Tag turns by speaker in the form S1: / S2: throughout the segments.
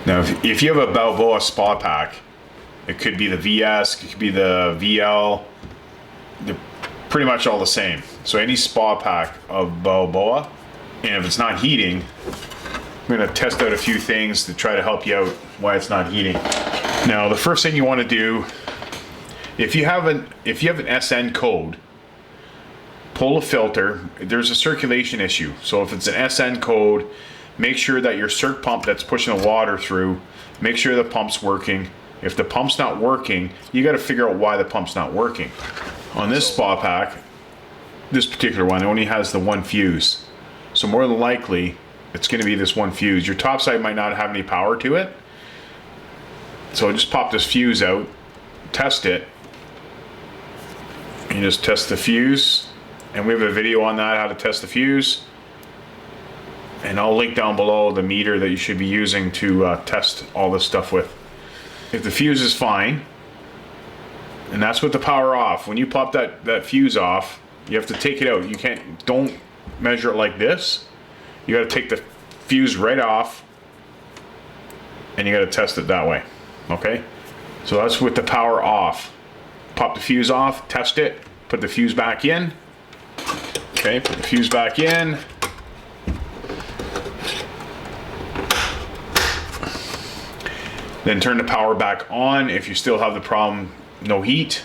S1: Now, if you have a Balboa spa pack, it could be the VS, it could be the VL, they're pretty much all the same. So any spa pack of Balboa, and if it's not heating, I'm gonna test out a few things to try to help you out why it's not heating. Now, the first thing you wanna do, if you have an SN code, pull a filter. There's a circulation issue. So if it's an SN code, make sure that your circ pump that's pushing the water through, make sure the pump's working. If the pump's not working, you gotta figure out why the pump's not working. On this spa pack, this particular one, it only has the one fuse. So more than likely, it's gonna be this one fuse. Your top side might not have any power to it. So just pop this fuse out, test it. You just test the fuse. And we have a video on that, how to test the fuse. And I'll link down below the meter that you should be using to test all this stuff with. If the fuse is fine, and that's with the power off, when you pop that fuse off, you have to take it out. Don't measure it like this. You gotta take the fuse right off, and you gotta test it that way, okay? So that's with the power off. Pop the fuse off, test it, put the fuse back in. Okay, put the fuse back in. Then turn the power back on. If you still have the problem, no heat,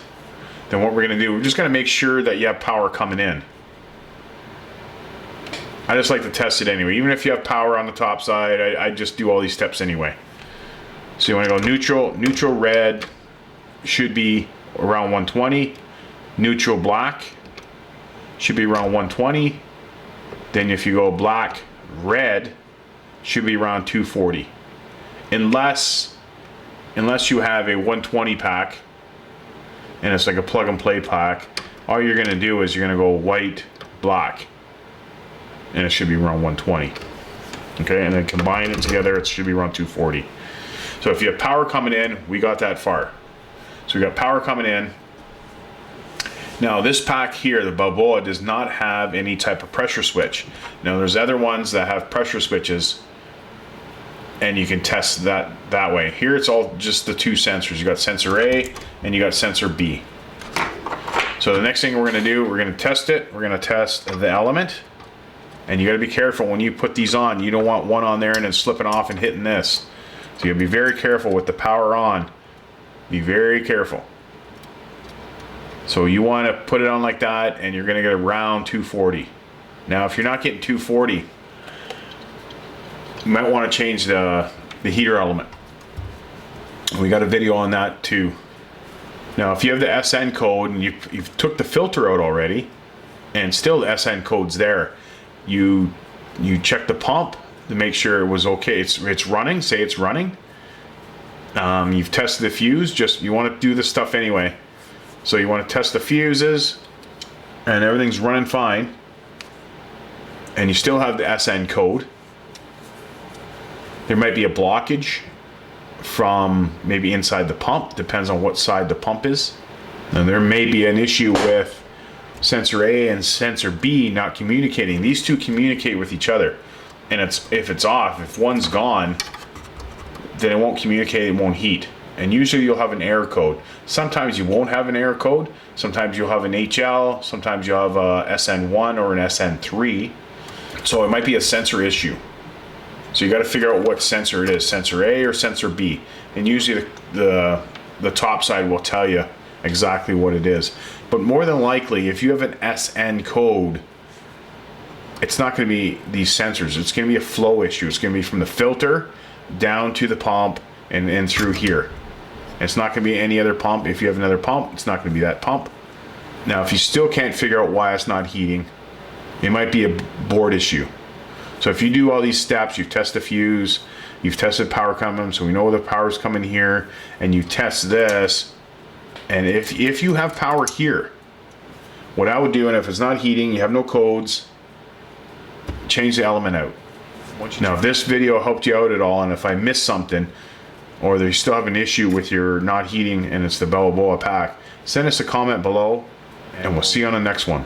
S1: then what we're gonna do, we're just gonna make sure that you have power coming in. I just like to test it anyway. Even if you have power on the top side, I just do all these steps anyway. So you wanna go neutral red should be around 120, neutral black should be around 120. Then if you go black, red should be around 240. Unless you have a 120 pack and it's like a plug and play pack, all you're gonna do is you're gonna go white, black, and it should be around 120. Okay, and then combine it together, it should be around 240. So if you have power coming in, we got that far. So we got power coming in. Now this pack here, the Balboa, does not have any type of pressure switch. Now there's other ones that have pressure switches, and you can test that way. Here it's all just the two sensors. You got sensor A and you got sensor B. So the next thing we're gonna do, we're gonna test it. We're gonna test the element. And you gotta be careful when you put these on. You don't want one on there and then slipping off and hitting this. So you gotta be very careful with the power on. Be very careful. So you wanna put it on like that and you're gonna get around 240. Now if you're not getting 240, you might want to change the heater element. We got a video on that too. Now if you have the SN code and you've took the filter out already and still the SN code's there, you check the pump to make sure it was okay. It's running, say it's running. You've tested the fuse, you want to do this stuff anyway. So you want to test the fuses and everything's running fine. And you still have the SN code. There might be a blockage from maybe inside the pump, depends on what side the pump is. And there may be an issue with sensor A and sensor B not communicating. These two communicate with each other. And if it's off, if one's gone, then it won't communicate, it won't heat. And usually you'll have an error code. Sometimes you won't have an error code. Sometimes you'll have an HL, sometimes you'll have a SN1 or an SN3. So it might be a sensor issue. So you got to figure out what sensor it is, sensor A or sensor B. And usually the top side will tell you exactly what it is. But more than likely, if you have an SN code, it's not going to be these sensors. It's going to be a flow issue. It's going to be from the filter down to the pump and through here. It's not going to be any other pump. If you have another pump, it's not going to be that pump. Now, if you still can't figure out why it's not heating, it might be a board issue. So if you do all these steps, you've tested the fuse, you've tested power coming, so we know the power's coming here, and you test this, and if you have power here, what I would do, and if it's not heating, you have no codes, change the element out. Now if this video helped you out at all, and if I missed something, or you still have an issue with your not heating and it's the Balboa pack, send us a comment below, and we'll see you on the next one.